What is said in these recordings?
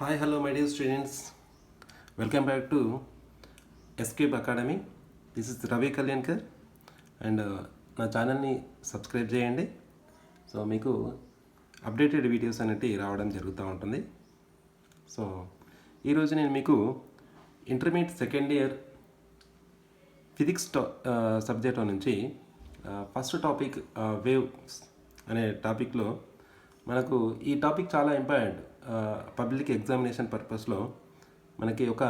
Hi, hello, my dear students. Welcome back to Escape Academy. This is Ravi Kalyankar and నా ఛానల్ని subscribe చేయండి. So మీకు updated videos అనేవి రావడం జరుగుతూ ఉంటుంది. సో ఈరోజు నేను మీకు intermediate second year physics subject నుంచి ఫస్ట్ టాపిక్ వేవ్స్ అనే టాపిక్లో మనకు ఈ టాపిక్ చాలా ఇంపార్టెంట్. పబ్లిక్ ఎగ్జామినేషన్ పర్పస్లో మనకి ఒక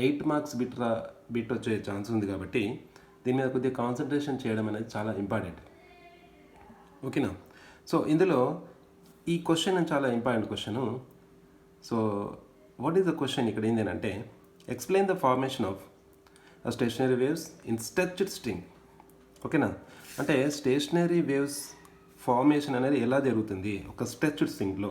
8 మార్క్స్ బిట్ వచ్చే ఛాన్స్ ఉంది కాబట్టి దీని మీద కొద్దిగా కాన్సన్ట్రేషన్ చేయడం అనేది చాలా ఇంపార్టెంట్. ఓకేనా? సో ఇందులో ఈ క్వశ్చన్ చాలా important question. So what is the question ఇక్కడ ఏంటంటే explain the formation of stationary waves in stretched string. ఓకేనా? అంటే స్టేషనరీ వేవ్స్ ఫార్మేషన్ అనేది ఎలా జరుగుతుంది ఒక స్ట్రెచ్డ్ స్ట్రింగ్లో,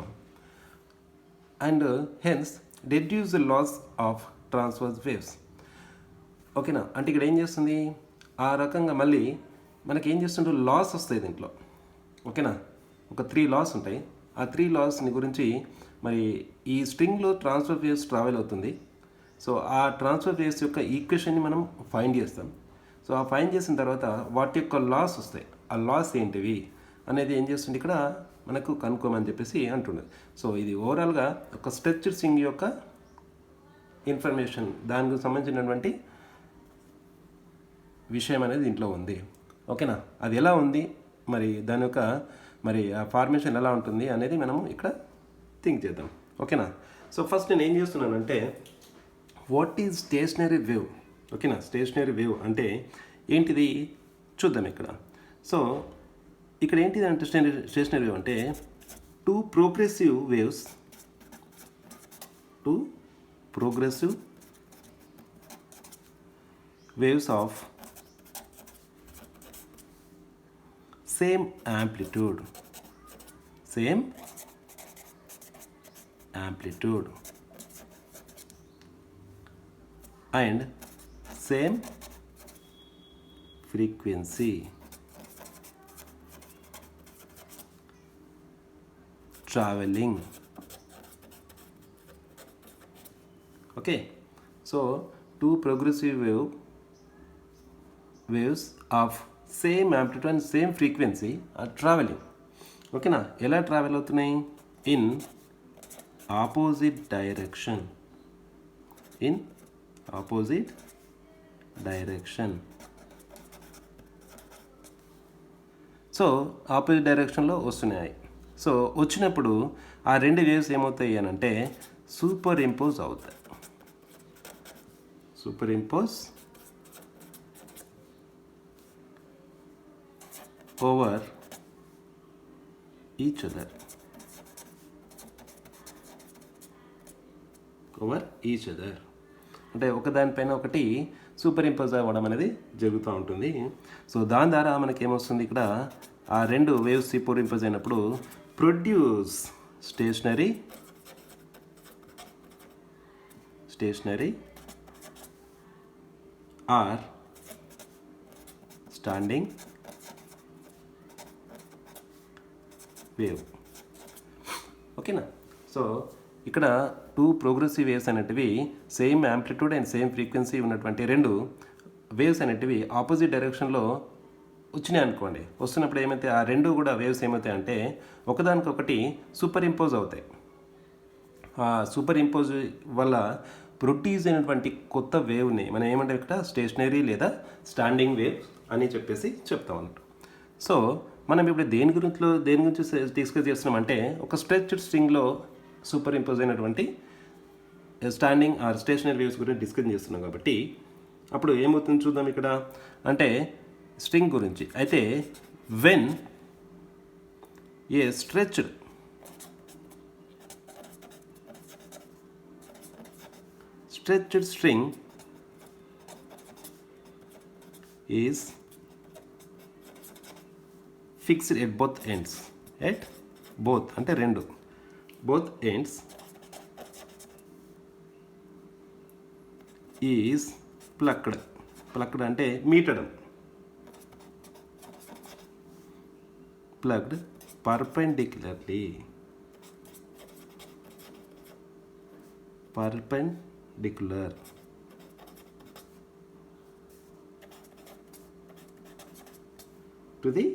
and hence deduce the laws of transverse waves. ఓకేనా? అంటే ఇక్కడ ఏం చేస్తుంది, ఆ రకంగా మళ్ళీ మనకి ఏం చేస్తుంటే లాస్ వస్తాయి దీంట్లో. ఓకేనా? ఒక 3 లాస్ ఉంటాయి. ఆ 3 లాస్ని గురించి మరి ఈ స్ట్రింగ్లో ట్రాన్స్ఫర్ వేవ్స్ ట్రావెల్ అవుతుంది. సో ఆ ట్రాన్స్ఫర్ వేవ్స్ యొక్క ఈక్వేషన్ని మనం ఫైండ్ చేస్తాం. సో ఆ ఫైండ్ చేసిన తర్వాత వాటి యొక్క లాస్ వస్తాయి. ఆ లాస్ ఏంటివి అనేది ఏం చేస్తుంది ఇక్కడ మనకు కనుక్కోమని చెప్పేసి అంటున్నది. సో ఇది ఓవరాల్గా ఒక స్ట్రెచ్డ్ స్ట్రింగ్ యొక్క ఇన్ఫర్మేషన్, దానికి సంబంధించినటువంటి విషయం అనేది దీంట్లో ఉంది. ఓకేనా? అది ఎలా ఉంది, మరి దాని యొక్క మరి ఆ ఫార్మేషన్ ఎలా ఉంటుంది అనేది మనము ఇక్కడ థింక్ చేద్దాం. ఓకేనా? సో ఫస్ట్ నేను ఏం చేస్తున్నానంటే వాట్ ఈజ్ స్టేషనరీ వేవ్. ఓకేనా? స్టేషనరీ వేవ్ అంటే ఏంటిది చూద్దాం ఇక్కడ. సో ఇక్కడ ఏంటిది అంటే స్టేషనరీ వేవ్ అంటే two progressive waves of same amplitude and same frequency traveling. Okay, so two progressive waves of same amplitude and same frequency are traveling. Okay na, ela travel avutunayi in opposite direction. So opposite డైరెక్షన్లో వస్తున్నాయి. So వచ్చినప్పుడు ఆ 2 waves ఏమవుతాయి అని అంటే super impose అవుతాయి. Over each other. అంటే ఒకదానిపైన ఒకటి సూపర్ ఇంపోజ్ అవ్వడం అనేది జరుగుతూ ఉంటుంది. సో దాని ద్వారా మనకి ఏమొస్తుంది ఇక్కడ, ఆ 2 వేవ్స్ సూపర్ ఇంపోజ్ అయినప్పుడు produce stationary or standing wave. ఓకేనా? సో ఇక్కడ 2 ప్రోగ్రెసివ్ వేవ్స్ అనేటివి same amplitude and same frequency ఉన్నటువంటి 2 వేవ్స్ అనేటివి ఆపోజిట్ డైరెక్షన్లో వచ్చినాయి అనుకోండి. వస్తున్నప్పుడు ఏమైతే ఆ 2 కూడా వేవ్స్ ఏమవుతాయి అంటే ఒకదానికొకటి సూపర్ ఇంపోజ్ అవుతాయి. ఆ సూపర్ ఇంపోజ్ వల్ల ప్రొడ్యూస్ అయినటువంటి కొత్త వేవ్ని మనం ఏమంటే ఇక్కడ స్టేషనరీ లేదా స్టాండింగ్ వేవ్ అని చెప్పేసి చెప్తాం అన్నట్టు. సో మనం ఇప్పుడు దేని గురించి డిస్కస్ చేస్తున్నామంటే ఒక స్ట్రెచ్డ్ స్ట్రింగ్లో సూపర్ ఇంపోజ్ అయినటువంటి స్టాండింగ్ ఆర్ స్టేషనరీ వేవ్స్ గురించి డిస్కస్ చేస్తున్నాం కాబట్టి అప్పుడు ఏమవుతుంది చూద్దాం ఇక్కడ. అంటే స్ట్రింగ్ గురించి అయితే when a stretched string is fixed at both ends. అంటే 2 బోత్ ఎండ్స్ ఈజ్ ప్లక్డ్ అంటే మీటడం. Plugged perpendicularly perpendicular to the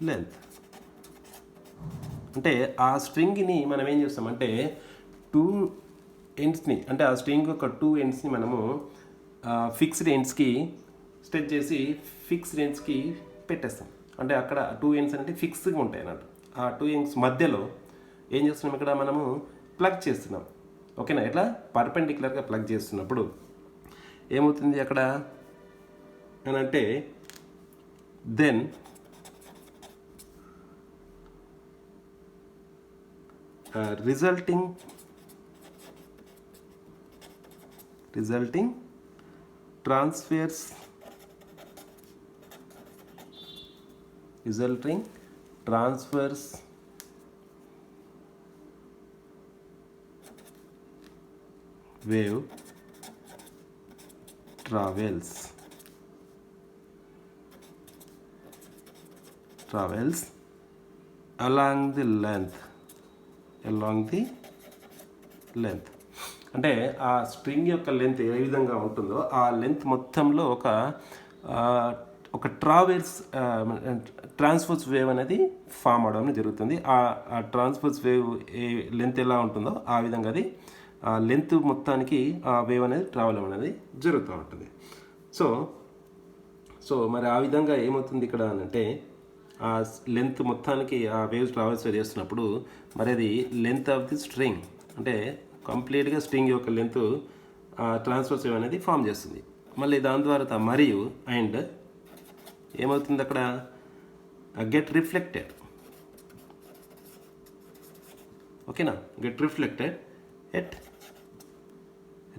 length. అంటే ఆ స్ట్రింగ్ని మనం ఏం చేస్తామంటే టూ ఎండ్స్ని, అంటే ఆ స్ట్రింగ్ యొక్క టూ ఎండ్స్ని మనము ఫిక్స్డ్ ఎండ్స్కి స్ట్రెచ్ చేసి ఫిక్స్డ్ ఎండ్స్కి పెట్టేస్తాం. అంటే అక్కడ టూ ఎండ్స్ అంటే ఫిక్స్డ్గా ఉంటాయి అన్నట్టు. ఆ టూ ఎండ్స్ మధ్యలో ఏం చేస్తున్నాం, ఇక్కడ మనము ప్లగ్ చేస్తున్నాం. ఓకేనా, ఇట్లా పర్పెండిక్యులర్గా ప్లగ్ చేస్తున్నప్పుడు ఏమవుతుంది అక్కడ అని అంటే then resulting transfers wave travels along the length. అంటే ఆ స్ట్రింగ్ యొక్క లెంత్ ఏ విధంగా ఉంటుందో ఆ లెంత్ మొత్తంలో ఒక ట్రాన్స్ఫర్స్ వేవ్ అనేది ఫామ్ అవడం జరుగుతుంది. ఆ ట్రాన్స్ఫర్స్ వేవ్ ఏ లెంత్ ఎలా ఉంటుందో ఆ విధంగా అది ఆ లెంత్ మొత్తానికి ఆ వేవ్ అనేది ట్రావెల్ అనేది జరుగుతూ ఉంటుంది. సో మరి ఆ విధంగా ఏమవుతుంది ఇక్కడ అంటే ఆ లెంత్ మొత్తానికి ఆ వేవ్స్ ట్రావెల్స్ చేస్తున్నప్పుడు మరి అది లెంత్ ఆఫ్ ది స్ట్రింగ్, అంటే కంప్లీట్గా స్ట్రింగ్ యొక్క లెంత్ ట్రాన్స్ఫర్స్ వేవ్ అనేది ఫామ్ చేస్తుంది. మళ్ళీ దాని ద్వారా మరియు అండ్ ఏమవుతుంది అక్కడ గెట్ రిఫ్లెక్టెడ్. ఓకేనా, get reflected at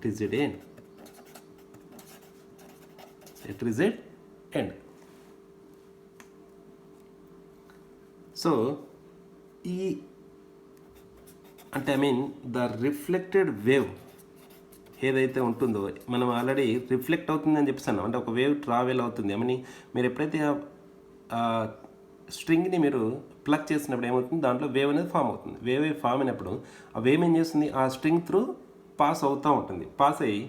rigid end. So ఈ అంటే ద రిఫ్లెక్టెడ్ వేవ్ ఏదైతే ఉంటుందో మనం ఆల్రెడీ రిఫ్లెక్ట్ అవుతుందని చెప్పేసాను. అంటే ఒక వేవ్ ట్రావెల్ అవుతుంది. మీరు ఎప్పుడైతే స్ట్రింగ్ని మీరు ప్లగ్ చేసినప్పుడు ఏమవుతుంది, దాంట్లో వేవ్ అనేది ఫామ్ అవుతుంది. వేవ్ ఫామ్ అయినప్పుడు ఆ వేవ్ ఏం చేస్తుంది, ఆ స్ట్రింగ్ త్రూ పాస్ అవుతూ ఉంటుంది. పాస్ అయ్యి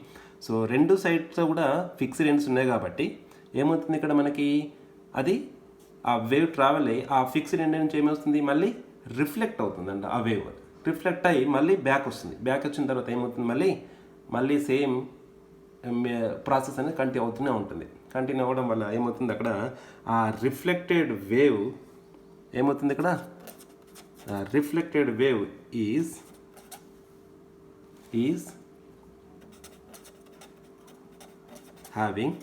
సో రెండు సైడ్స్ కూడా ఫిక్స్డ్ ఎండ్స్ ఉన్నాయి కాబట్టి ఏమవుతుంది ఇక్కడ మనకి అది ఆ వేవ్ ట్రావెల్ అయ్యి ఆ ఫిక్స్డ్ ఎండ్ నుంచి ఏమవుతుంది, మళ్ళీ రిఫ్లెక్ట్ అవుతుంది. అంట ఆ వేవ్ రిఫ్లెక్ట్ అయ్యి మళ్ళీ బ్యాక్ వస్తుంది. బ్యాక్ వచ్చిన తర్వాత ఏమవుతుంది, మళ్ళీ సేమ్ ప్రాసెస్ అనేది కంటిన్యూ అవుతూనే ఉంటుంది. కంటిన్యూ అవ్వడం వల్ల ఏమవుతుంది అక్కడ ఆ రిఫ్లెక్టెడ్ వేవ్ ఏమవుతుంది, ఇక్కడ reflected wave is having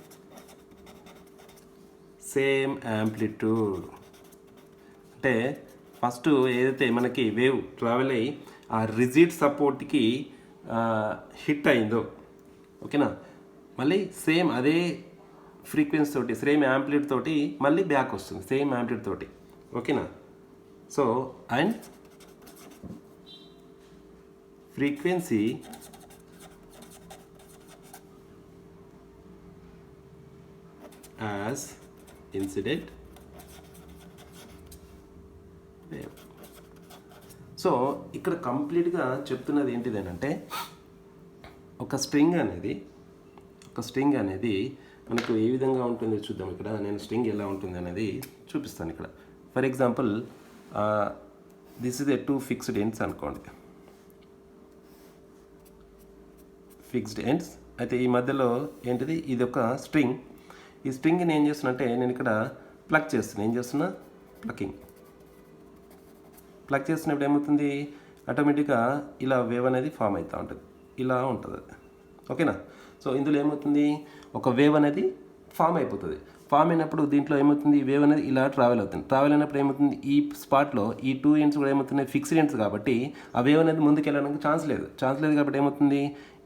same amplitude. అంటే ఫస్ట్ ఏదైతే మనకి వేవ్ ట్రావెల్ అయ్యి ఆ రిజిడ్ సపోర్ట్కి హిట్ అయిందో, ఓకేనా, మళ్ళీ సేమ్ అదే ఫ్రీక్వెన్సీ తోటి సేమ్ యాంప్లిట్యూడ్ తోటి మళ్ళీ బ్యాక్ వస్తుంది, సేమ్ యాంప్లిట్యూడ్ తోటి. ఓకేనా, so and frequency as incident wave. So ఇక్కడ కంప్లీట్గా చెప్తున్నది ఏంటిదేనంటే ఒక స్ట్రింగ్ అనేది మనకు ఏ విధంగా ఉంటుందో చూద్దాం. ఇక్కడ నేను స్ట్రింగ్ ఎలా ఉంటుంది అనేది చూపిస్తాను. ఇక్కడ for example this is A two fixed ends అనుకోండి, ఫిక్స్డ్ ఎండ్స్. అయితే ఈ మధ్యలో ఏంటిది, ఇది ఒక స్ట్రింగ్. ఈ స్ట్రింగ్ని ఏం చేస్తున్నా నేను ఇక్కడ ప్లగ్ చేస్తున్నా. ఏం చేస్తున్నా, ప్లగ్ చేస్తున్నప్పుడు ఏమవుతుంది, ఆటోమేటిక్గా ఇలా వేవ్ అనేది ఫామ్ అవుతూ ఉంటుంది, ఇలా ఉంటుంది. ఓకేనా, సో ఇందులో ఏమవుతుంది, ఒక వేవ్ అనేది ఫామ్ అయిపోతుంది. ఫామ్ అయినప్పుడు దీంట్లో ఏమవుతుంది, వేవ్ అనేది ఇలా ట్రావెల్ అవుతుంది. ట్రావెల్ అయినప్పుడు ఏమవుతుంది, ఈ స్పాట్లో ఈ టూ ఎండ్స్ కూడా ఏమవుతున్నాయి, ఫిక్స్డ్ ఎండ్స్ కాబట్టి ఆ వేవ్ అనేది ముందుకు వెళ్ళడానికి ఛాన్స్ లేదు కాబట్టి ఏమవుతుంది,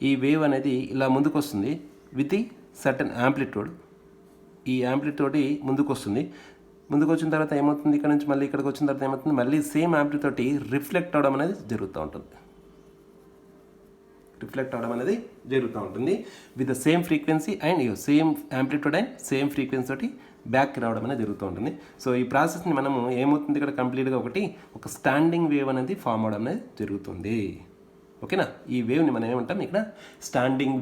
ఈ వేవ్ అనేది ఇలా ముందుకు వస్తుంది విత్ సర్టన్ యాంప్లిట్యూడ్. ఈ యాంప్లిట్యూడ్ తోటి ముందుకు వస్తుంది. ముందుకు వచ్చిన తర్వాత ఏమవుతుంది, ఇక్కడ నుంచి మళ్ళీ ఇక్కడికి వచ్చిన తర్వాత ఏమవుతుంది, మళ్ళీ సేమ్ యాంప్లిట్యూడ్ తోటి రిఫ్లెక్ట్ అవడం అనేది జరుగుతూ ఉంటుంది. With the same frequency and same amplitude and same frequency తోటి బ్యాక్ రావడం అనేది జరుగుతూ ఉంటుంది. సో ఈ ప్రాసెస్ని మనము ఏమవుతుంది, ఇక్కడ కంప్లీట్గా ఒక స్టాండింగ్ వేవ్ అనేది ఫామ్ అవడం అనేది జరుగుతుంది. ఓకేనా. ఈ వేవ్ని మనం ఏమంటాం ఇక్కడ స్టాండింగ్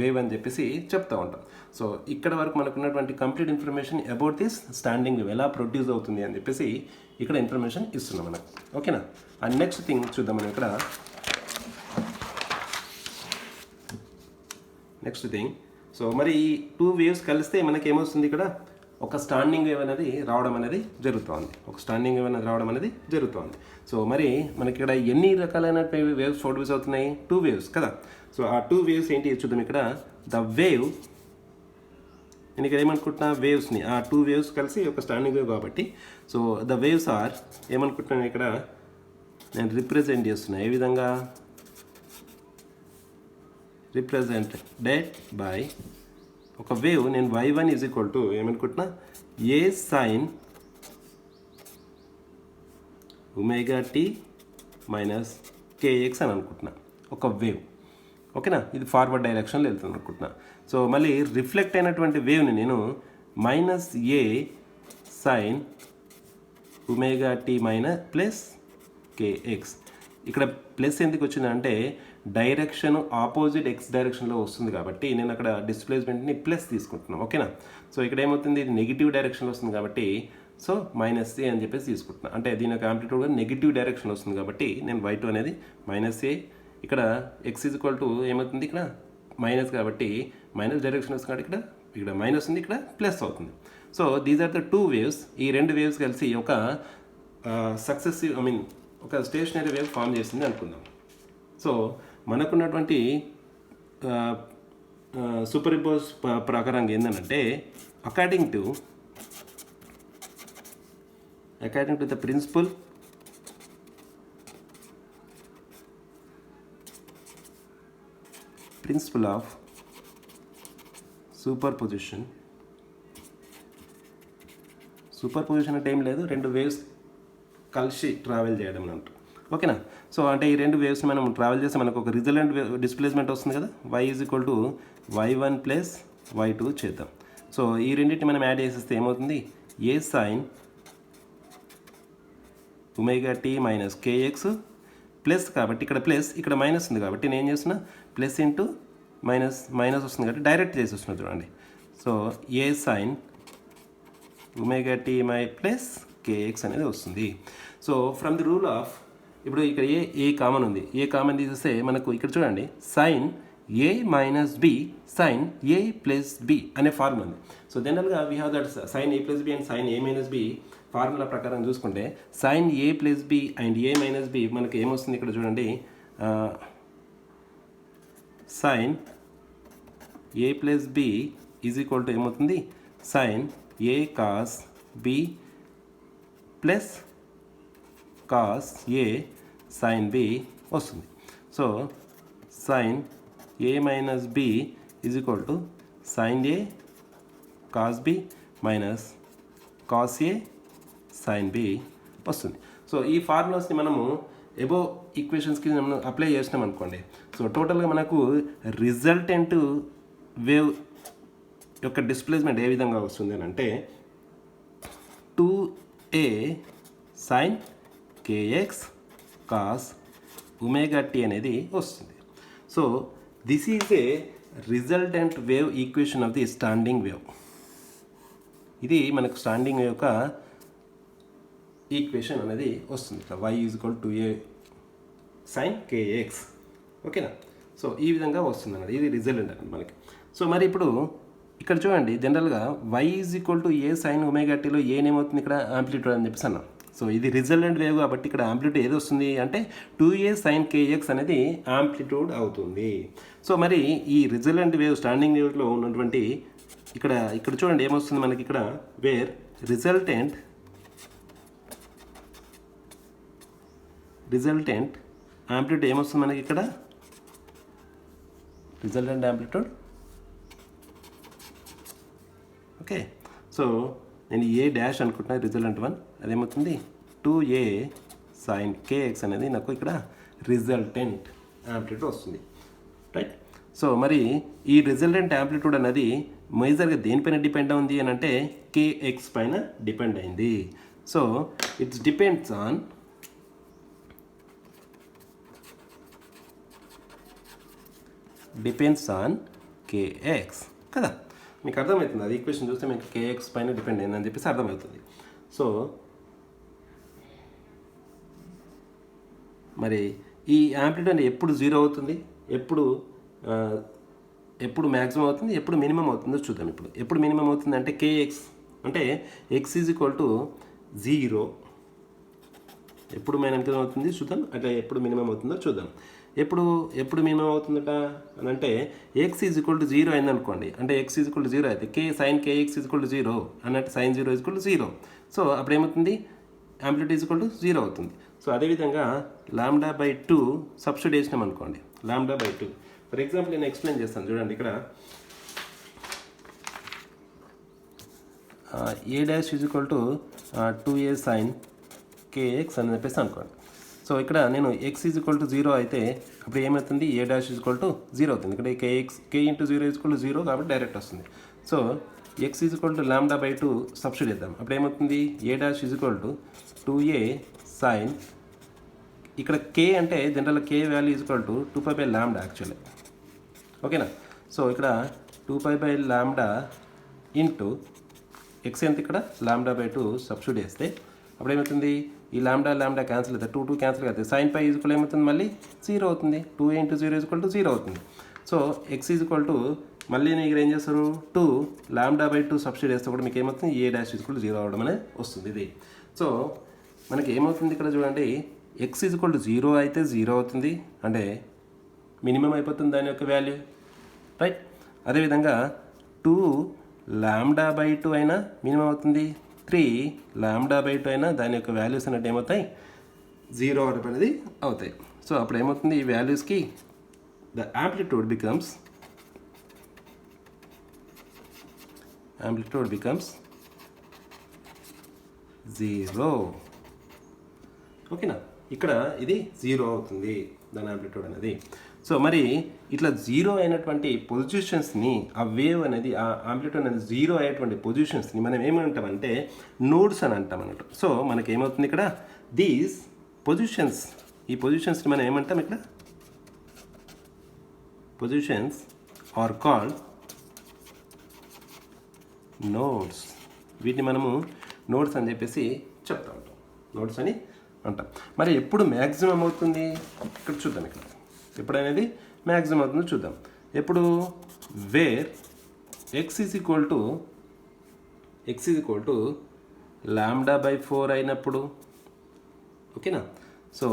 వేవ్ అని చెప్పేసి చెప్తూ ఉంటాం. సో ఇక్కడ వరకు మనకు ఉన్నటువంటి complete information about this standing wave ఎలా ప్రొడ్యూస్ అవుతుంది అని చెప్పేసి ఇక్కడ ఇన్ఫర్మేషన్ ఇస్తున్నాం మనకు. ఓకేనా. అండ్ నెక్స్ట్ థింగ్ చూద్దాం మనం ఇక్కడ. నెక్స్ట్ థింగ్, సో మరి ఈ 2 వేవ్స్ కలిస్తే మనకి ఏమొస్తుంది, ఇక్కడ ఒక స్టాండింగ్ వేవ్ అనేది రావడం అనేది జరుగుతుంది. సో మరి మనకి ఇక్కడ ఎన్ని రకాలైన వేవ్స్ ప్రొడ్యూస్ అవుతున్నాయి? 2 వేవ్స్ కదా. సో ఆ 2 వేవ్స్ ఏంటి చూద్దాం ఇక్కడ. ద వేవ్, నేను ఇక్కడ ఏమనుకుంటున్నా, వేవ్స్ని ఆ 2 వేవ్స్ కలిసి ఒక స్టాండింగ్ వేవ్ కాబట్టి, సో ద వేవ్స్ ఆర్ ఏమనుకుంటున్నాను ఇక్కడ నేను రిప్రజెంట్ చేస్తున్నా. ఏ విధంగా రిప్రజెంటెడ్ బై ఒక వేవ్. నేను y1 ఈజ్ ఈక్వల్ టు ఏమనుకుంటున్నా, A sine omega t minus k x అని అనుకుంటున్నా ఒక వేవ్. ఓకేనా. ఇది ఫార్వర్డ్ డైరెక్షన్లో వెళ్తుంది అనుకుంటున్నా. సో మళ్ళీ రిఫ్లెక్ట్ అయినటువంటి వేవ్ని నేను minus A sine omega t minus plus k x. ఇక్కడ ప్లస్ ఎందుకు వచ్చిందంటే డైరెక్షన్ ఆపోజిట్ ఎక్స్ డైరెక్షన్లో వస్తుంది కాబట్టి నేను అక్కడ డిస్ప్లేస్మెంట్ని ప్లస్ తీసుకుంటున్నాను. ఓకేనా. సో ఇక్కడ ఏమవుతుంది, ఇది నెగిటివ్ డైరెక్షన్లో వస్తుంది కాబట్టి సో మైనస్ ఏ అని చెప్పేసి తీసుకుంటున్నాను. అంటే దీని యొక్క యాంప్లిట్యూడ్ కూడా నెగిటివ్ డైరెక్షన్ వస్తుంది కాబట్టి నేను y2 అనేది మైనస్ ఏ, ఇక్కడ ఎక్స్ ఈజ్ ఈక్వల్ టు ఏమవుతుంది, ఇక్కడ మైనస్ కాబట్టి మైనస్ డైరెక్షన్ వస్తుంది కాబట్టి ఇక్కడ మైనస్ ఉంది, ఇక్కడ ప్లస్ అవుతుంది. So these are the 2 waves. ఈ 2 వేవ్స్ కలిసి ఒక సక్సెసివ్ ఒక స్టేషనరీ వేవ్ ఫామ్ చేసింది అనుకుందాం. సో మనకున్నటువంటి సూపర్ ఇంపోజ్ ప్రకారంగా ఏంటంటే according to the principle of superposition అంటే ఏం లేదు, 2 వేవ్స్ కలిసి ట్రావెల్ చేయడం అంటారు. ఓకేనా. సో అంటే ఈ 2 వేవ్స్ని మనం ట్రావెల్ చేస్తే మనకు ఒక రిజల్టెంట్ డిస్ప్లేస్మెంట్ వస్తుంది కదా. y is equal to y1 plus y2 చేద్దాం. సో ఈ రెండింటిని మనం యాడ్ చేసేస్తే ఏమవుతుంది, A sine omega t minus k x plus కాబట్టి ఇక్కడ ప్లస్, ఇక్కడ మైనస్ ఉంది కాబట్టి నేను ఏం చేస్తున్నా, ప్లస్ ఇంటూ మైనస్ వస్తుంది కాబట్టి డైరెక్ట్ చేసేస్తున్నా చూడండి. So A sine omega t plus k x అనేది వస్తుంది. So from the rule of, ఇప్పుడు ఇక్కడ ఏ కామన్ ఉంది, ఏ కామన్ తీసేస్తే మనకు ఇక్కడ చూడండి sine A minus B sine A plus B అనే ఫార్ములా ఉంది. సో జనరల్గా we have that sine A plus B and sine A minus B formula ప్రకారం చూసుకుంటే sine A plus B and A minus B మనకి ఏమొస్తుంది ఇక్కడ చూడండి, sine A plus B is equal to ఏమవుతుంది, sine A cos B plus cos A sine B వస్తుంది. So sine A minus B is equal to sign A cos B minus cos A sine B వస్తుంది. So ఈ ఫార్ములాస్ని మనము above ఈక్వేషన్స్కి మనం apply చేసినాం అనుకోండి. So టోటల్గా మనకు రిజల్టెంట్ వేవ్ యొక్క డిస్ప్లేస్మెంట్ ఏ విధంగా వస్తుంది అని అంటే 2a sine kx cos omega t అనేది వస్తుంది. So this is a resultant wave equation of the standing wave. ఇది మనకు స్టాండింగ్ వేవ్ యొక్క ఈక్వేషన్ అనేది వస్తుంది. y is equal to a sine kx. ఓకేనా. సో ఈ విధంగా వస్తుంది అన్నది, ఇది రిజల్టెంట్ అన్నది మనకి. సో మరి ఇప్పుడు ఇక్కడ చూడండి, జనరల్గా y is equal to a sine omega టీలో ఏమవుతుంది ఇక్కడ యాంప్లిట్యూడ్ అని చెప్పేసి అన్నాం. సో ఇది రిజల్టెంట్ వేవ్ కాబట్టి ఇక్కడ యాంప్లిట్యూడ్ ఏది వస్తుంది అంటే 2a సైన్ కేఎక్స్ అనేది యాంప్లిట్యూడ్ అవుతుంది. సో మరి ఈ రిజల్టెంట్ వేవ్ స్టాండింగ్ వేవ్లో ఉన్నటువంటి ఇక్కడ చూడండి ఏమొస్తుంది మనకి ఇక్కడ, వేర్ రిజల్టెంట్ యాంప్లిట్యూడ్ ఏమొస్తుంది మనకి ఇక్కడ, రిజల్టెంట్ యాంప్లిట్యూడ్. ఓకే. సో నేను ఏ డాష్ అనుకుంటున్నా, రిజల్టెంట్ 1 అదేమవుతుంది 2a సైన్ కేఎక్స్ అనేది నాకు ఇక్కడ రిజల్టెంట్ యాంప్లిట్యూడ్ వస్తుంది. రైట్. సో మరి ఈ రిజల్టెంట్ యాంప్లిట్యూడ్ అనేది మేజర్గా దేనిపైన డిపెండ్ ఉంది అని అంటే కేఎక్స్ పైన డిపెండ్ అయింది. So it's depends on depends on kx కదా. మీకు అర్థమవుతుంది, అది ఈక్వేషన్ చూస్తే మీకు కేఎక్స్ పైన డిపెండ్ అయిందని చెప్పేసి అర్థమవుతుంది. సో మరి ఈ యాంప్లిట్యూడ్ ఎప్పుడు జీరో అవుతుంది, ఎప్పుడు మ్యాక్సిమం అవుతుంది, ఎప్పుడు మినిమం అవుతుందో చూద్దాం. ఇప్పుడు ఎప్పుడు మినిమం అవుతుంది అంటే కేఎక్స్ అంటే ఎక్స్ ఈజ్ ఈక్వల్ టు 0 ఎప్పుడు మినిమం అవుతుంది చూద్దాం. అట్లా ఎప్పుడు మినిమం అవుతుందో చూద్దాం. ఎప్పుడు మినిమం అవుతుందట అని అంటే ఎక్స్ ఈజ్ ఈక్వల్ టు 0 అయిందనుకోండి. అంటే ఎక్స్ ఈజ్ ఈక్వల్ టు 0 అయితే sine kx is equal to 0 అన్నట్టు sine 0 is equal to 0. So అప్పుడు ఏమవుతుంది, యాంప్లిట్యూడ్ ఈజ్ ఈక్వల్ టు 0 అవుతుంది. సో అదేవిధంగా λ/2 సబ్స్టిట్యూట్ చేసినాం అనుకోండి, λ/2. ఫర్ ఎగ్జాంపుల్ నేను ఎక్స్ప్లెయిన్ చేస్తాను చూడండి. ఇక్కడ a dash is equal to 2a sine kx అని చెప్పేసి అనుకోండి. సో ఇక్కడ నేను ఎక్స్ ఈజ్ ఈక్వల్ టు 0 అయితే అప్పుడు ఏమవుతుంది, a dash is equal to 0 అవుతుంది. ఇక్కడ k into 0 is equal to 0 కాబట్టి డైరెక్ట్ వస్తుంది. So x is equal to λ/2 substitute చేద్దాం. అప్పుడు ఏమవుతుంది, a dash is equal to 2a sine, ఇక్కడ k అంటే general k value is equal to 2π/λ actually, ఓకేనా. సో ఇక్కడ 2π/λ ఇంటూ ఎక్స్ ఎంత, ఇక్కడ λ/2 సబ్స్టిట్యూట్ చేస్తే అప్పుడు ఏమవుతుంది, ఈ λ క్యాన్సిల్ అవుతుంది, 2 క్యాన్సిల్ అవుతుంది. సైన్ పై ఈజ్ ఈక్వల్ ఏమవుతుంది, మళ్ళీ 0 అవుతుంది. 2 ఇంటూ 0 ఈజ్ ఈక్వల్ టు 0 అవుతుంది. So x is equal to మళ్ళీ మీరు ఏం చేస్తారు, 2 λ/2 సబ్స్టిట్యూట్ చేస్తే కూడా మీకు ఏమవుతుంది, a dash is equal to 0 అవడం అనేది వస్తుంది ఇది. సో మనకి ఏమవుతుంది ఇక్కడ చూడండి, ఎక్స్ ఈజ్ ఈక్వల్ టు 0 అయితే 0 అవుతుంది, అంటే మినిమం అయిపోతుంది దాని యొక్క వాల్యూ, రైట్. అదేవిధంగా 2 λ/2 అయినా మినిమం అవుతుంది, 3 λ/2 అయినా దాని యొక్క వాల్యూస్ అన్నట్టు ఏమవుతాయి, 0 అనేది అవుతాయి. సో అప్పుడు ఏమవుతుంది, ఈ వాల్యూస్కి ద యాంప్లిట్యూడ్ బికమ్స్ 0. ఓకేనా, ఇక్కడ ఇది 0 అవుతుంది దాని యాంప్లిట్యూడ్ అనేది. సో మరి ఇట్లా 0 అయినటువంటి పొజిషన్స్ని, ఆ వేవ్ అనేది, ఆ యాంప్లిట్యూడ్ అనేది 0 అయ్యేటువంటి పొజిషన్స్ని మనం ఏమంటామంటే నోడ్స్ అని అంటాం అన్నట్టు. సో మనకి ఏమవుతుంది ఇక్కడ, దీస్ పొజిషన్స్, ఈ పొజిషన్స్ని మనం ఏమంటాం, ఇక్కడ పొజిషన్స్ ఆర్ కాల్డ్ నోడ్స్. వీటిని మనము నోడ్స్ అని చెప్పేసి చెప్తా ఉంటాం, నోడ్స్ అని అంటాం. మరి ఎప్పుడు మ్యాక్సిమం అవుతుంది ఇక్కడ చూద్దాం. ఇక్కడ ఎప్పుడనేది మ్యాక్సిమం అవుతుందో చూద్దాం. ఎప్పుడు, where x is equal to λ/4 అయినప్పుడు, ఓకేనా. సో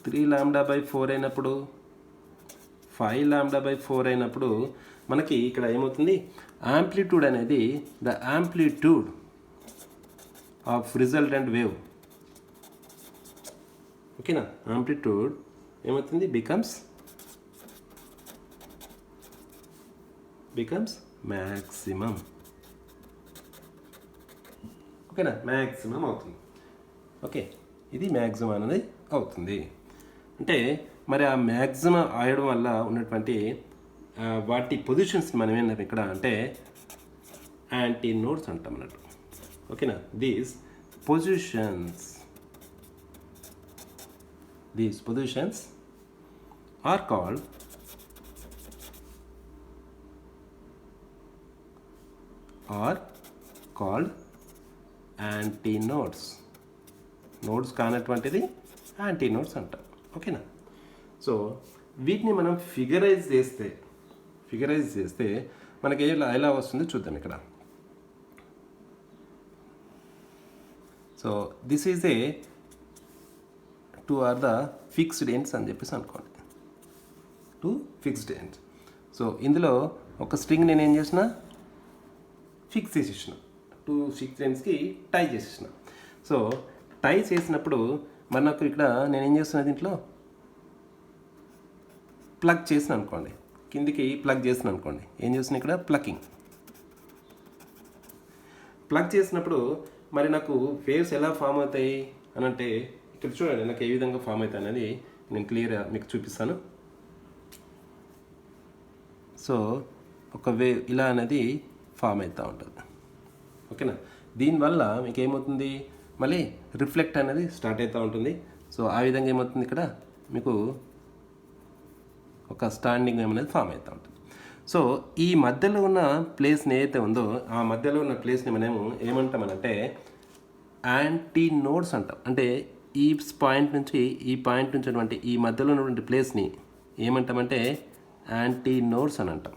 3 λ/4 అయినప్పుడు, 5 λ/4 అయినప్పుడు మనకి ఇక్కడ ఏమవుతుంది, యాంప్లిట్యూడ్ అనేది the amplitude of resultant wave, ఓకేనా. యాంప్లిట్యూడ్ ఏమవుతుంది, బికమ్స్ మ్యాక్సిమం, ఓకేనా, మ్యాక్సిమం అవుతుంది. ఓకే, ఇది మ్యాక్సిమం అనేది అవుతుంది. అంటే మరి ఆ మ్యాక్సిమం అయ్యడం వల్ల ఉన్నటువంటి వాటి పొజిషన్స్ మనం ఏంటంటే ఇక్కడ అంటే యాంటీ నోడ్స్ అంటాం అన్నట్టు, ఓకేనా. These positions are called antinodes. Nodes కానటువంటిది యాంటీ నోడ్స్ అంటాం, ఓకేనా. సో వీటిని మనం ఫిగరైజ్ చేస్తే మనకి ఎలా వస్తుందో చూద్దాం ఇక్కడ. So this is a 2 or the fixed ends అని చెప్పేసి అనుకోండి, 2 ఫిక్స్డ్ ఎండ్స్. సో ఇందులో ఒక స్ట్రింగ్ నేను ఏం చేసిన, ఫిక్స్ చేసేసిన, 2 ఫిక్స్డ్ ఎండ్స్కి టై చేసేసిన. సో టై చేసినప్పుడు మనకు ఇక్కడ నేను ఏం చేస్తున్నా, దీంట్లో ప్లగ్ చేసిన అనుకోండి, కిందికి ప్లగ్ చేసిన అనుకోండి, ఏం చేస్తున్నా ఇక్కడ ప్లగ్ చేసినప్పుడు మరి నాకు వేవ్స్ ఎలా ఫామ్ అవుతాయి అని అంటే ఇక్కడ చూడండి, నాకు ఏ విధంగా ఫామ్ అవుతాయి అనేది నేను క్లియర్గా మీకు చూపిస్తాను. సో ఒక వేవ్ ఇలా అనేది ఫామ్ అవుతూ ఉంటుంది, ఓకేనా. దీనివల్ల మీకు ఏమవుతుంది, మళ్ళీ రిఫ్లెక్ట్ అనేది స్టార్ట్ అవుతూ ఉంటుంది. సో ఆ విధంగా ఏమవుతుంది, ఇక్కడ మీకు ఒక స్టాండింగ్ వేవ్ అనేది ఫామ్ అవుతూ ఉంటుంది. సో ఈ మధ్యలో ఉన్న ప్లేస్ని ఏదైతే ఉందో ఆ మధ్యలో ఉన్న ప్లేస్ని మనము ఏమంటామనంటే యాంటీ నోడ్స్ అంటాం. అంటే ఈ పాయింట్ నుంచి ఉన్నటువంటి ఈ మధ్యలో ఉన్నటువంటి ప్లేస్ని ఏమంటామంటే యాంటీ నోడ్స్ అని అంటాం.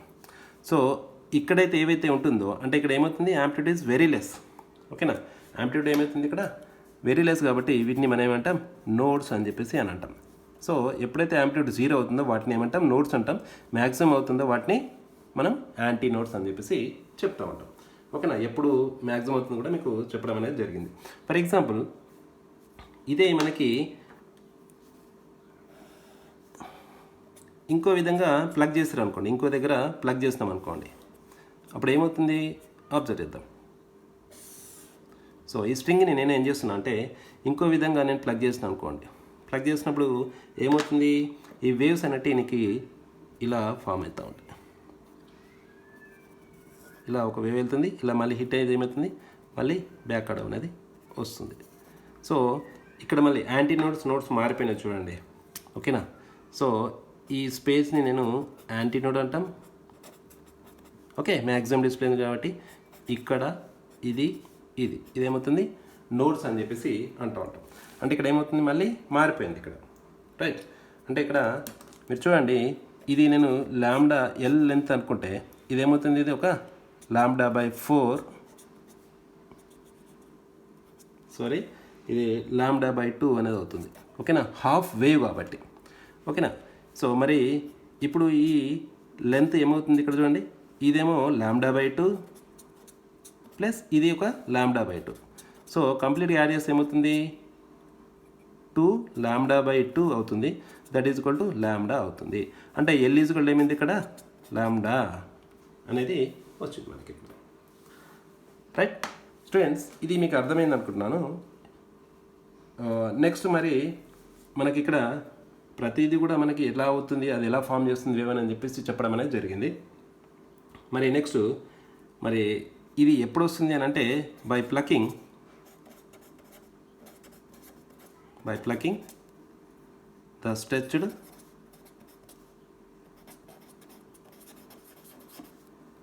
సో ఇక్కడైతే ఏవైతే ఉంటుందో అంటే ఇక్కడ ఏమవుతుంది, యాంప్లిట్యూడ్ ఈజ్ వెరీ లెస్. ఓకేనా, యాంప్లిట్యూడ్ ఏమవుతుంది ఇక్కడ వెరీ లెస్ కాబట్టి వీటిని మనం ఏమంటాం నోడ్స్ అని చెప్పేసి అని అంటాం. సో ఎప్పుడైతే యాంప్లిట్యూడ్ 0 అవుతుందో వాటిని ఏమంటాం నోడ్స్ అంటాం. మ్యాక్సిమం అవుతుందో వాటిని మనం యాంటీ నోడ్స్ అని చెప్పేసి చెప్తూ ఉంటాం. ఓకేనా, ఎప్పుడు మ్యాక్సిమం అవుతుందో కూడా మీకు చెప్పడం అనేది జరిగింది. ఫర్ ఎగ్జాంపుల్ ఇదే మనకి ఇంకో విధంగా ప్లగ్ చేస్తారు అనుకోండి, ఇంకో దగ్గర ప్లగ్ చేస్తాం అనుకోండి, అప్పుడు ఏమవుతుంది అబ్జర్వ్ చేద్దాం. సో ఈ స్ట్రింగ్ని నేను ఏం చేస్తున్నా అంటే ఇంకో విధంగా నేను ప్లగ్ చేసిన అనుకోండి, ప్లగ్ చేసినప్పుడు ఏమవుతుంది, ఈ వేవ్స్ అనేవి నీకు ఇలా ఫామ్ అవుతూ ఉంటాయి. ఇలా ఒక వేవ్ వెళ్తుంది, ఇలా మళ్ళీ హిట్ అయ్యేది ఏమవుతుంది, మళ్ళీ బ్యాక్ అవడం అనేది వస్తుంది. సో ఇక్కడ మళ్ళీ యాంటీ నోడ్స్ మారిపోయినాయి చూడండి. ఓకేనా, సో ఈ స్పేస్ని నేను యాంటీ నోడ్ అంటాం. ఓకే, మ్యాక్సిమం డిస్ప్లే కాబట్టి ఇక్కడ ఇదేమవుతుంది నోడ్స్ అని చెప్పేసి అంటూ ఉంటాం. అంటే ఇక్కడ ఏమవుతుంది మళ్ళీ మారిపోయింది ఇక్కడ, రైట్. అంటే ఇక్కడ మీరు చూడండి, ఇది నేను లాంబ్డా ఎల్ లెంత్ అనుకుంటే ఇదేమవుతుంది, ఇది ఒక λ/4, సారీ ఇది λ/2 అనేది అవుతుంది. ఓకేనా, హాఫ్ వేవ్ కాబట్టి. ఓకేనా, సో మరి ఇప్పుడు ఈ లెంత్ ఏమవుతుంది ఇక్కడ చూడండి, ఇదేమో λ/2 ప్లస్ ఇది ఒక λ/2. సో కంప్లీట్గా యాడ్ చేస్తే ఏమవుతుంది 2λ/2 అవుతుంది. That is equal to lambda అవుతుంది. అంటే ఎల్ ఈజ్ ఈక్వల్ ఏమైంది ఇక్కడ లాంబ్డా అనేది వచ్చింది మనకి, రైట్ స్టూడెంట్స్. ఇది మీకు అర్థమైంది అనుకుంటున్నాను. నెక్స్ట్ మరి మనకి ఇక్కడ ప్రతిదీ కూడా మనకి ఎలా అవుతుంది, అది ఎలా ఫామ్ చేస్తుంది వేవ్ అని చెప్పేసి చెప్పడం అనేది జరిగింది. మరి నెక్స్ట్ మరి ఇది ఎప్పుడు వస్తుంది అని అంటే by plucking the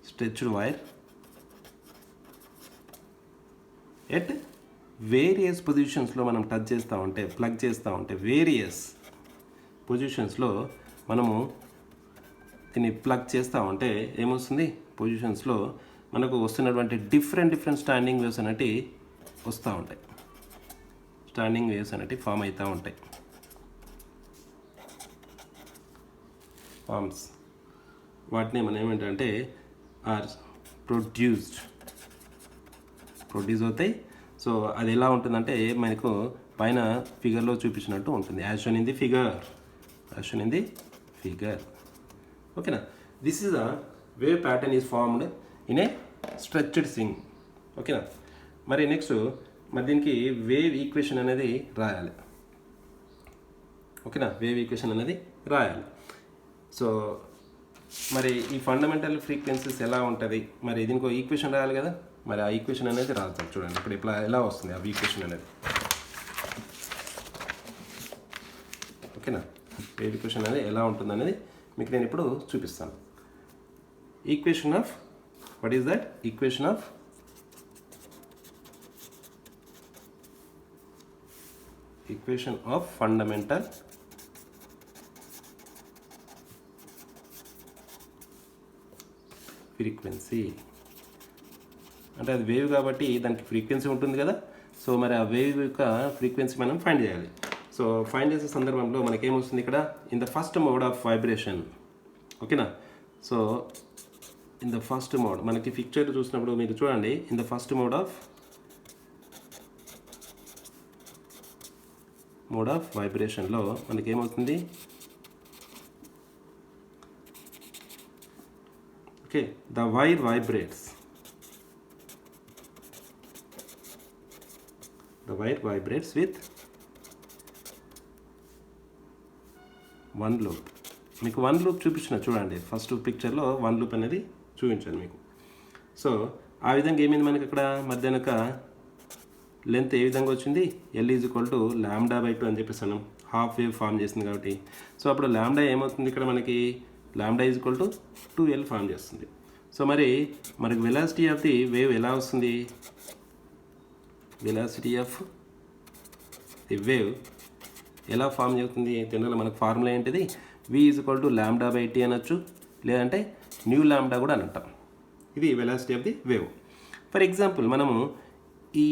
stretched wire at various పొజిషన్స్లో మనం టచ్ చేస్తూ ఉంటే, ప్లగ్ చేస్తూ ఉంటే వేరియస్ పొజిషన్స్లో మనము దీన్ని ప్లగ్ చేస్తూ ఉంటే ఏమొస్తుంది, పొజిషన్స్లో మనకు వస్తున్నటువంటి డిఫరెంట్ స్టాండింగ్ వేవ్స్ అనేవి వస్తూ ఉంటాయి. స్టాండింగ్ వేవ్స్ అనేవి ఫామ్ అవుతూ ఉంటాయి. ఫార్మ్స్ వాటిని మనం ఏమంటే ఆర్ ప్రొడ్యూస్ అవుతాయి. సో అది ఎలా ఉంటుందంటే మనకు పైన ఫిగర్లో చూపించినట్టు ఉంటుంది. As shown in the figure. ఓకేనా, this is a wave pattern is formed in a stretched string. ఓకేనా, మరి నెక్స్ట్ మరి దీనికి వేవ్ ఈక్వేషన్ అనేది రాయాలి. ఓకేనా, వేవ్ ఈక్వేషన్ అనేది రాయాలి. సో మరి ఈ ఫండమెంటల్ ఫ్రీక్వెన్సీస్ ఎలా ఉంటుంది, మరి దీనికి ఈక్వేషన్ రాయాలి కదా. మరి ఆ ఈక్వేషన్ అనేది రాద్దాం. చూడండి ఇప్పుడు ఇట్లా ఎలా వస్తుంది ఆ ఈక్వేషన్ అనేది. ఓకేనా, వేవ్ ఈక్వేషన్ అనేది ఎలా ఉంటుంది అనేది మీకు నేను ఇప్పుడు చూపిస్తాను. Equation of what is that, equation of fundamental frequency. అంటే అది వేవ్ కాబట్టి దానికి ఫ్రీక్వెన్సీ ఉంటుంది కదా. సో మరి ఆ వేవ్ యొక్క ఫ్రీక్వెన్సీ మనం ఫైండ్ చేయాలి. సో ఫైండ్ చేసే సందర్భంలో మనకేమొస్తుంది ఇక్కడ in the first mode of vibration. ఓకేనా, so in the first mode మనకి పిక్చర్ చూసినప్పుడు మీరు చూడండి, in the first mode of వైబ్రేషన్లో మనకేమవుతుంది, okay, the wire vibrates. The wire vibrates with one loop. మీకు వన్ లూప్ చూపించిన చూడండి, ఫస్ట్ పిక్చర్లో వన్ లూప్ అనేది చూపించాను మీకు. సో ఆ విధంగా ఏమైంది మనకి అక్కడ మధ్యాహ్నక లెంత్ ఏ విధంగా వచ్చింది, L ఈజ్ ఈక్వల్ టు λ/2 అని చెప్పేసాను. హాఫ్ వేవ్ ఫామ్ చేస్తుంది కాబట్టి. సో అప్పుడు లాంబ్డా ఏమవుతుంది ఇక్కడ మనకి, lambda is equal to 2L form చేస్తుంది. సో మరి మనకి వెలాసిటీ ఆఫ్ ది వేవ్ ఎలా వస్తుంది, వెలాసిటీ ఆఫ్ ది వేవ్ ఎలా ఫామ్ అవుతుంది జనరల్గా మనకు ఫార్ములా ఏంటిది, v is equal to lambda by t అనొచ్చు, లేదంటే న్యూ లాంబ్డా కూడా అని అంటాం. ఇది velocity of the wave. For example మనము ఈ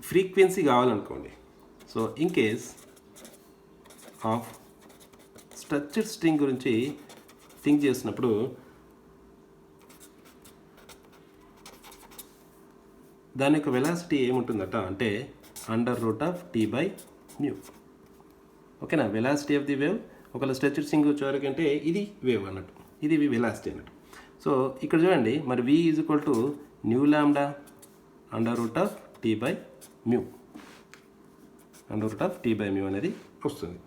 ఫ్రీక్వెన్సీ కావాలనుకోండి. So in case of structured string గురించి థింక్ చేసినప్పుడు దాని యొక్క వెలాసిటీ ఏముంటుందట అంటే √T/μ. ఓకేనా, వెలాసిటీ ఆఫ్ ది వేవ్ ఒకవేళ స్ట్రక్చర్డ్ స్ట్రింగ్ వచ్చేవరకు అంటే ఇది వేవ్ అన్నట్టు, ఇది వెలాసిటీ అన్నట్టు. సో ఇక్కడ చూడండి మరి v is equal to new lambda √T/μ, √T/μ అనేది వస్తుంది.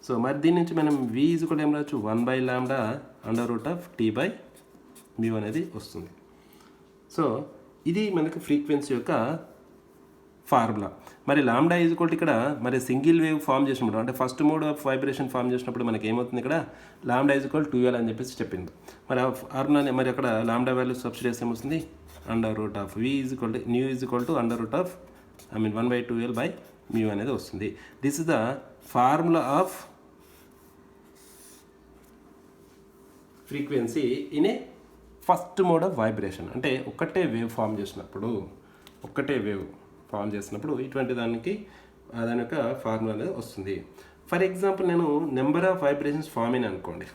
సో మరి దీని నుంచి మనం v ఈజ్ ఈక్వల్ ఏం రావచ్చు, 1/λ √T/μ అనేది వస్తుంది. సో ఇది మనకి ఫ్రీక్వెన్సీ యొక్క ఫార్ములా. మరి లాంబ్డా ఈజ్ ఈక్వల్ ఇక్కడ మరి సింగిల్ వేవ్ ఫామ్ చేసినప్పుడు అంటే first mode of vibration form చేసినప్పుడు మనకి ఏమవుతుంది, ఇక్కడ లాంబ్డా ఈజ్ ఈక్వల్ 2L అని చెప్పేసి చెప్పింది. మరి ఆ ఫార్ములాని మరి అక్కడ లాంబ్డా వాల్యూ సబ్స్టిట్యూట్ ఏమొస్తుంది, √v is equal to new is equal to √1/2L/μ అనేది వస్తుంది. This is the formula off frequency in a first mode of vibration. అంటే ఒక్కటే వేవ్ ఫామ్ చేసినప్పుడు ఇటువంటి దానికి దాని యొక్క ఫార్ములా అనేది వస్తుంది. ఫర్ ఎగ్జాంపుల్ నేను నెంబర్ ఆఫ్ వైబ్రేషన్స్ ఫామ్ అయిన అనుకోండి.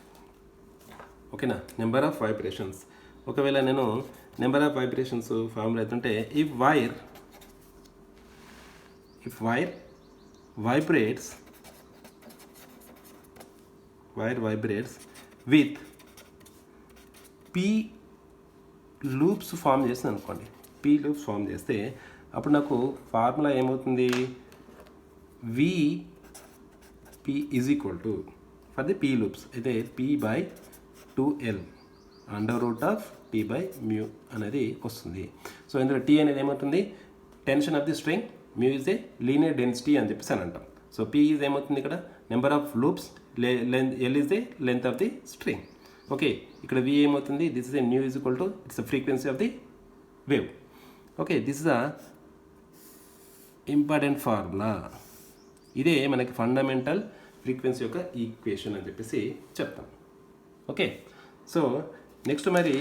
ఓకేనా, నెంబర్ ఆఫ్ వైబ్రేషన్స్ ఒకవేళ నేను నెంబర్ ఆఫ్ వైబ్రేషన్స్ ఫార్ములా అవుతుంటే if wire vibrates with p loops form చేస్తుంది అనుకోండి, p లూప్స్ ఫామ్ చేస్తే అప్పుడు నాకు ఫార్ములా ఏమవుతుంది, Vp is equal to for the p loops అయితే p/2L √T/μ అనేది వస్తుంది. సో ఇందులో t అనేది ఏమవుతుంది, tension of the string, μ is a linear density అని చెప్పేసి అని అంటాం. సో p ఈజ్ ఏమవుతుంది ఇక్కడ number of loops, L is the length of the string. Okay, ఇక్కడ v ఏమవుతుంది, this is a nu is equal to it's the frequency of the wave. Okay, this is the important formula. ఇదే మనకి fundamental frequency యొక్క equation అని చెప్పేసి చెప్తాం. Okay, so next మరి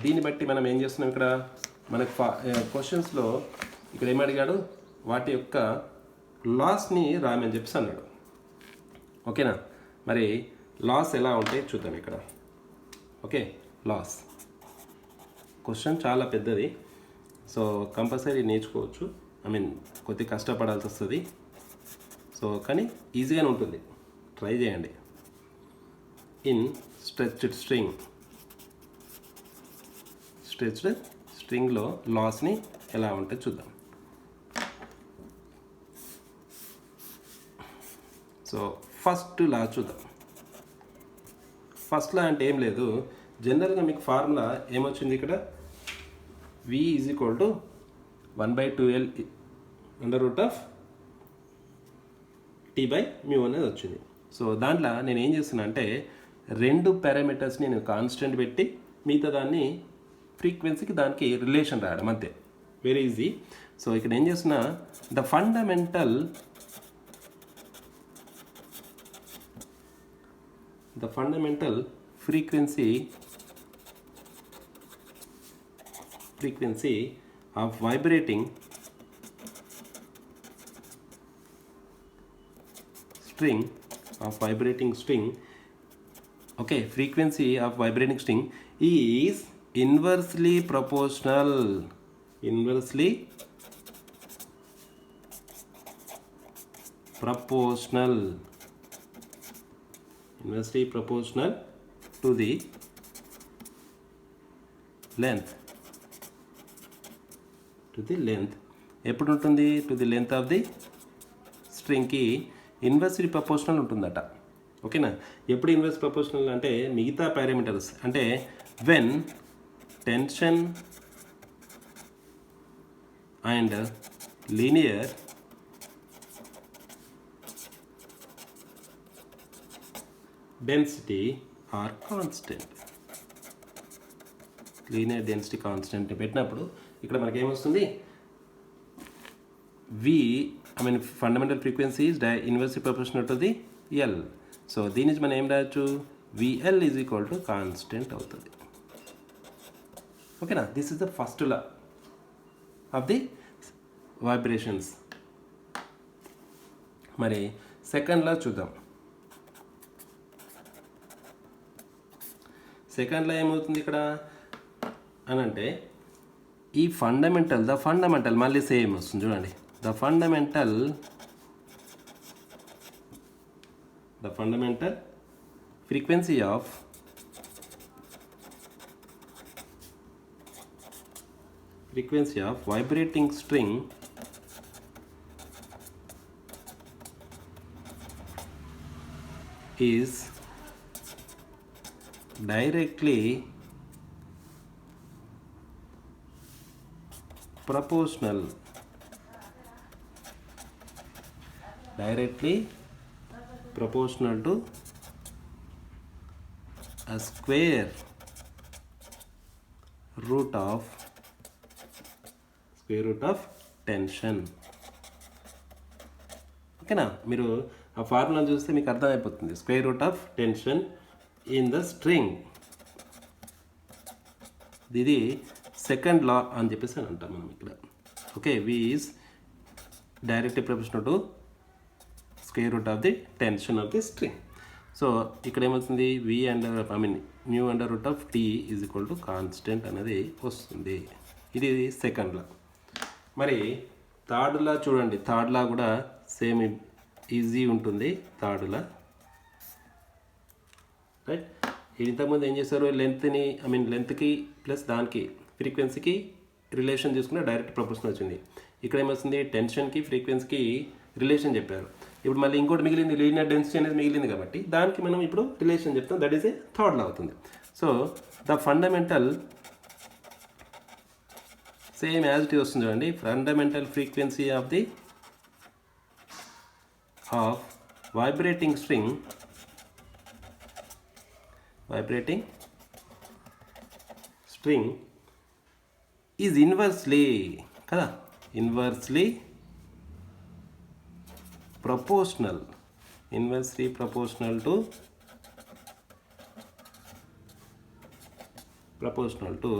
దీన్ని బట్టి మనం ఏం చేస్తున్నాం, ఇక్కడ మనకు క్వశ్చన్స్లో ఇక్కడ ఏమడిగాడు, వాటి యొక్క లాస్ని రామని చెప్పేసి అన్నాడు. ఓకేనా, మరి లాస్ ఎలా ఉంటాయి చూద్దాం ఇక్కడ. ఓకే, లాస్ క్వశ్చన్ చాలా పెద్దది, సో కంపల్సరీ నేర్చుకోవచ్చు. కొద్దిగా కష్టపడాల్సి వస్తుంది. సో కానీ ఈజీగానే ఉంటుంది, ట్రై చేయండి. ఇన్ స్ట్రెచ్డ్ స్ట్రింగ్లో లాస్ని ఎలా ఉంటుంది చూద్దాం. సో ఫస్ట్ లా చూద్దాం. ఫస్ట్ లా అంటే ఏం లేదు, జనరల్గా మీకు ఫార్ములా ఏమొచ్చింది ఇక్కడ, v is equal to 1/2L √T/μ అనేది వచ్చింది. సో దాంట్లో నేను ఏం చేస్తున్నా అంటే రెండు పారామీటర్స్ని నేను కాన్స్టెంట్ పెట్టి మిగతా దాన్ని ఫ్రీక్వెన్సీకి దానికి రిలేషన్ రాయడం అంతే, వెరీ ఈజీ. సో ఇక్కడ ఏం చేస్తున్నా, the fundamental frequency of vibrating string okay, frequency of vibrating string is inversely proportional to the length ఎప్పుడు ఉంటుంది, to the length of the స్ట్రింగ్కి ఇన్వర్స్లీ ప్రపోర్షనల్ ఉంటుందట. ఓకేనా, ఎప్పుడు ఇన్వర్స్ ప్రపోర్షనల్ అంటే మిగతా పారామీటర్స్ అంటే when tension and linear density are constant. Linear density constant పెట్టినప్పుడు ఇక్కడ మనకేమొస్తుంది, fundamental frequency is inversely proportional to the L. So దీని నుంచి మనం ఏం రాయొచ్చు, v L is equal to constant అవుతుంది. ఓకేనా, this is the first law of the vibrations. మరి సెకండ్ లా చూద్దాం. సెకండ్ లా ఏమవుతుంది ఇక్కడ అని అంటే, ఈ ద ఫండమెంటల్ మళ్ళీ సేమ్ వస్తుంది చూడండి. The fundamental frequency of vibrating string is directly proportional to a square root of tension. ఓకేనా, మీరు ఆ ఫార్ములా చూస్తే మీకు అర్థమైపోతుంది. Square root of tension in the string. ఇది సెకండ్ లా అని చెప్పేసి అని అంటాం మనం ఇక్కడ. Okay, v is directly proportional to square root of the tension of the string. So ఇక్కడ ఏమవుతుంది, nu under root of T is equal to constant అనేది వస్తుంది. ఇది సెకండ్ లా. మరి థర్డ్ లా చూడండి. థర్డ్ లా కూడా సేమ్ ఈజీ ఉంటుంది. Third law right. ఇంతకుముందు ఏం చేశారు, లెంత్కి ప్లస్ దానికి ఫ్రీక్వెన్సీకి రిలేషన్ తీసుకున్న డైరెక్ట్ ప్రపోర్షన్ వచ్చింది. ఇక్కడ ఏమొస్తుంది, టెన్షన్కి ఫ్రీక్వెన్సీకి రిలేషన్ చెప్పారు. ఇప్పుడు మళ్ళీ ఇంకోటి మిగిలింది, లీనియర్ డెన్సిటీ అనేది మిగిలింది కాబట్టి దానికి మనం ఇప్పుడు రిలేషన్ చెప్తాం. That is a third law అవుతుంది. So the fundamental same as it వస్తుంది చూడండి. Fundamental frequency of vibrating string is inversely proportional to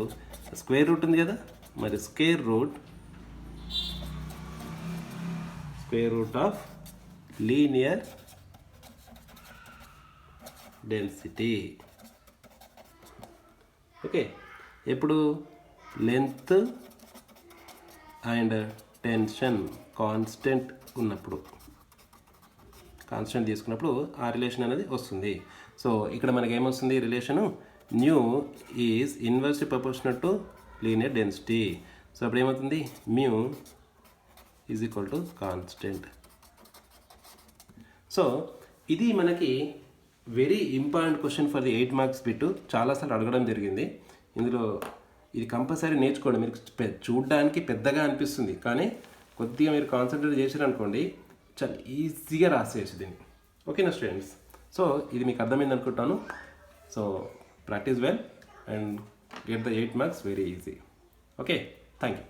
square root ఉంది కదా, మరి square root of linear density. Okay, ఎప్పుడు లెంత్ అండ్ టెన్షన్ కాన్స్టెంట్ తీసుకున్నప్పుడు ఆ relation అనేది వస్తుంది. సో ఇక్కడ మనకి ఏమొస్తుంది, relation nu is inversely proportional to linear density. So అప్పుడు ఏమవుతుంది, mu is equal to constant. So ఇది మనకి very important question for the 8 marks bit. చాలాసార్లు అడగడం జరిగింది. ఇందులో ఇది కంపల్సరీ నేర్చుకోండి. మీరు చూడడానికి పెద్దగా అనిపిస్తుంది, కానీ కొద్దిగా మీరు కాన్సన్ట్రేట్ చేశారనుకోండి చాలా ఈజీగా రాసేయచ్చు దీన్ని. ఓకేనా స్టూడెంట్స్? సో ఇది మీకు అర్థమైంది అనుకుంటాను. So practice well and get the 8 marks very easy. Okay, thank you.